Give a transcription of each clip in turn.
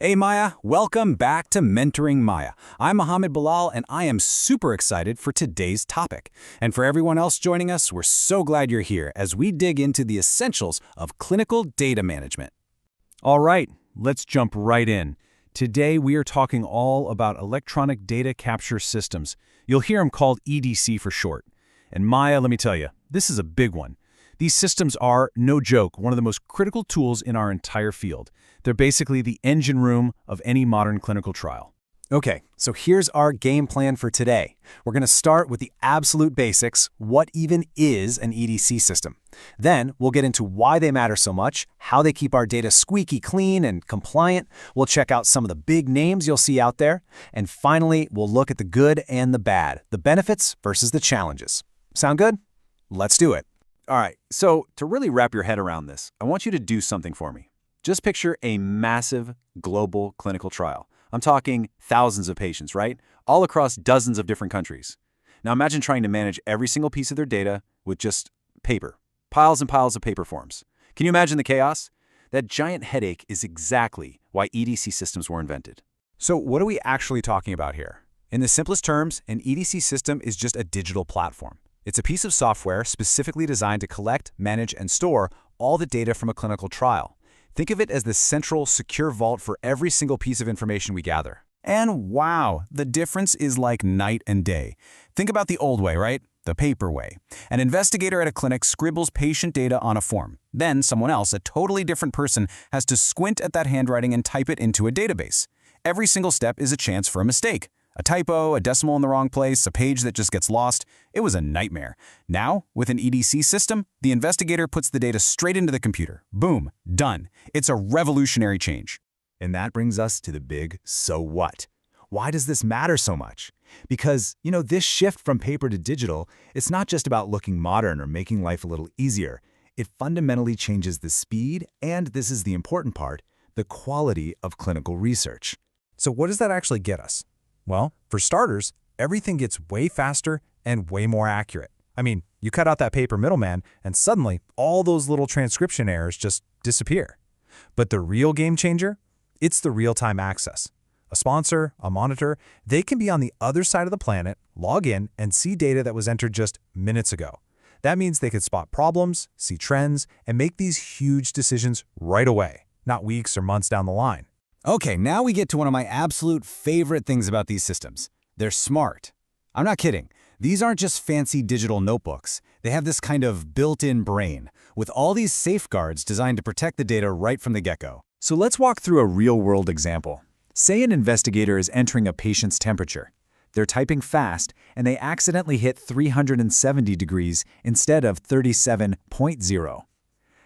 Hey Maya, welcome back to Mentoring Maya. I'm Mohammed Bilal and I am super excited for today's topic. And for everyone else joining us, we're so glad you're here as we dig into the essentials of clinical data management. All right, let's jump right in. Today we are talking all about electronic data capture systems. You'll hear them called EDC for short. And Maya, let me tell you, this is a big one. These systems are, no joke, one of the most critical tools in our entire field. They're basically the engine room of any modern clinical trial. Okay, so here's our game plan for today. We're going to start with the absolute basics. What even is an EDC system? Then we'll get into why they matter so much, how they keep our data squeaky clean and compliant. We'll check out some of the big names you'll see out there. And finally, we'll look at the good and the bad, the benefits versus the challenges. Sound good? Let's do it. All right, so to really wrap your head around this, I want you to do something for me. Just picture a massive global clinical trial. I'm talking thousands of patients, right? All across dozens of different countries. Now imagine trying to manage every single piece of their data with just paper. Piles and piles of paper forms. Can you imagine the chaos? That giant headache is exactly why EDC systems were invented. So what are we actually talking about here? In the simplest terms, an EDC system is just a digital platform. It's a piece of software specifically designed to collect, manage, and store all the data from a clinical trial. Think of it as the central, secure vault for every single piece of information we gather. And wow, the difference is like night and day. Think about the old way, right? The paper way. An investigator at a clinic scribbles patient data on a form. Then someone else, a totally different person, has to squint at that handwriting and type it into a database. Every single step is a chance for a mistake. A typo, a decimal in the wrong place, a page that just gets lost. It was a nightmare. Now, with an EDC system, the investigator puts the data straight into the computer. Boom, done. It's a revolutionary change. And that brings us to the big so what. Why does this matter so much? Because, this shift from paper to digital, it's not just about looking modern or making life a little easier. It fundamentally changes the speed and, this is the important part, the quality of clinical research. So what does that actually get us? Well, for starters, everything gets way faster and way more accurate. I mean, you cut out that paper middleman and suddenly all those little transcription errors just disappear. But the real game changer? It's the real-time access. A sponsor, a monitor, they can be on the other side of the planet, log in, and see data that was entered just minutes ago. That means they could spot problems, see trends, and make these huge decisions right away, not weeks or months down the line. Okay, now we get to one of my absolute favorite things about these systems. They're smart. I'm not kidding. These aren't just fancy digital notebooks. They have this kind of built-in brain, with all these safeguards designed to protect the data right from the get-go. So let's walk through a real-world example. Say an investigator is entering a patient's temperature. They're typing fast, and they accidentally hit 370 degrees instead of 37.0.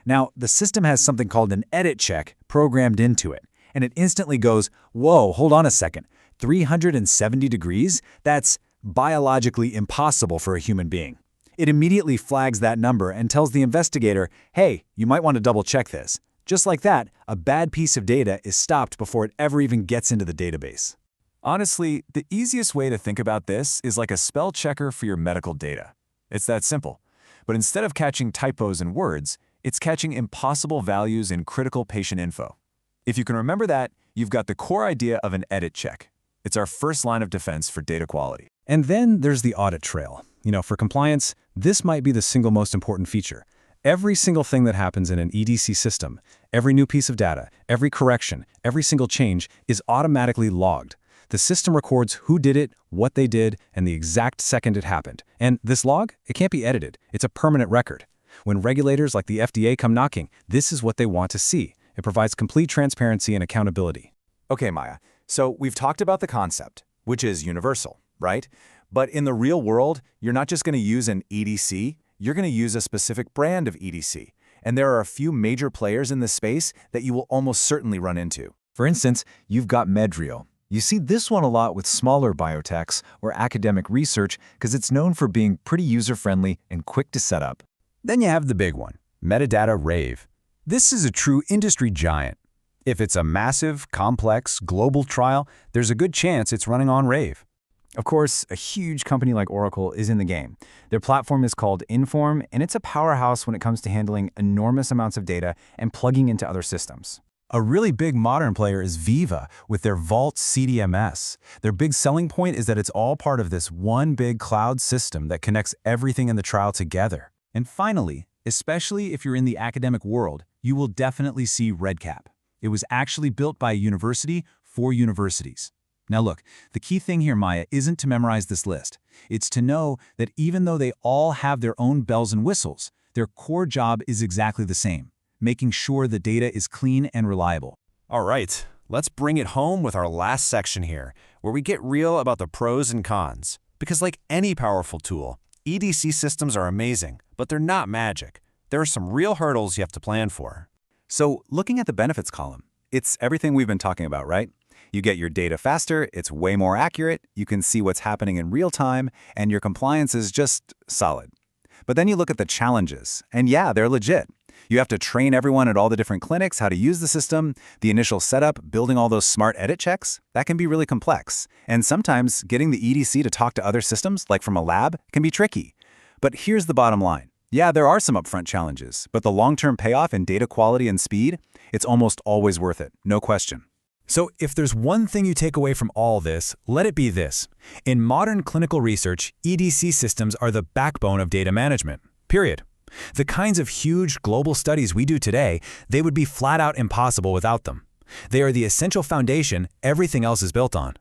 Now, the system has something called an edit check programmed into it. And it instantly goes, whoa, hold on a second, 370 degrees? That's biologically impossible for a human being. It immediately flags that number and tells the investigator, hey, you might want to double check this. Just like that, a bad piece of data is stopped before it ever even gets into the database. Honestly, the easiest way to think about this is like a spell checker for your medical data. It's that simple. But instead of catching typos in words, it's catching impossible values in critical patient info. If you can remember that, you've got the core idea of an edit check. It's our first line of defense for data quality. And then there's the audit trail. For compliance, this might be the single most important feature. Every single thing that happens in an EDC system, every new piece of data, every correction, every single change is automatically logged. The system records who did it, what they did, and the exact second it happened. And this log, it can't be edited. It's a permanent record. When regulators like the FDA come knocking, this is what they want to see. It provides complete transparency and accountability. Okay, Maya, so we've talked about the concept, which is universal, right? But in the real world, you're not just going to use an EDC, you're going to use a specific brand of EDC. And there are a few major players in this space that you will almost certainly run into. For instance, you've got Medrio. You see this one a lot with smaller biotechs or academic research because it's known for being pretty user-friendly and quick to set up. Then you have the big one, Metadata Rave. This is a true industry giant. If it's a massive, complex, global trial, there's a good chance it's running on Rave. Of course, a huge company like Oracle is in the game. Their platform is called Inform, and it's a powerhouse when it comes to handling enormous amounts of data and plugging into other systems. A really big modern player is Viva with their Vault CDMS. Their big selling point is that it's all part of this one big cloud system that connects everything in the trial together. And finally, especially if you're in the academic world, you will definitely see REDCap. It was actually built by a university for universities. Now look, the key thing here, Maya, isn't to memorize this list. It's to know that even though they all have their own bells and whistles, their core job is exactly the same, making sure the data is clean and reliable. All right, let's bring it home with our last section here, where we get real about the pros and cons. Because like any powerful tool, EDC systems are amazing, but they're not magic. There are some real hurdles you have to plan for. So looking at the benefits column, it's everything we've been talking about, right? You get your data faster, it's way more accurate, you can see what's happening in real time, and your compliance is just solid. But then you look at the challenges, and yeah, they're legit. You have to train everyone at all the different clinics how to use the system, the initial setup, building all those smart edit checks, that can be really complex. And sometimes getting the EDC to talk to other systems, like from a lab, can be tricky. But here's the bottom line. Yeah, there are some upfront challenges, but the long-term payoff in data quality and speed, it's almost always worth it, no question. So if there's one thing you take away from all this, let it be this. In modern clinical research, EDC systems are the backbone of data management, period. The kinds of huge global studies we do today, they would be flat out impossible without them. They are the essential foundation everything else is built on.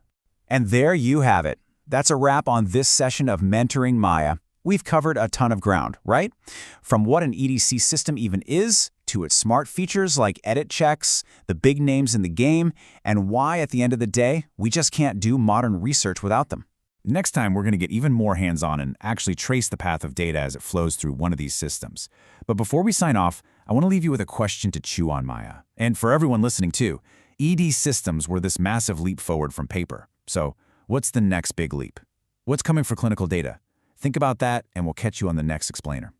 And there you have it. That's a wrap on this session of Mentoring Maya. We've covered a ton of ground, right? From what an EDC system even is, to its smart features like edit checks, the big names in the game, and why at the end of the day, we just can't do modern research without them. Next time, we're going to get even more hands-on and actually trace the path of data as it flows through one of these systems. But before we sign off, I want to leave you with a question to chew on, Maya. And for everyone listening too, ED systems were this massive leap forward from paper. So what's the next big leap? What's coming for clinical data? Think about that, and we'll catch you on the next explainer.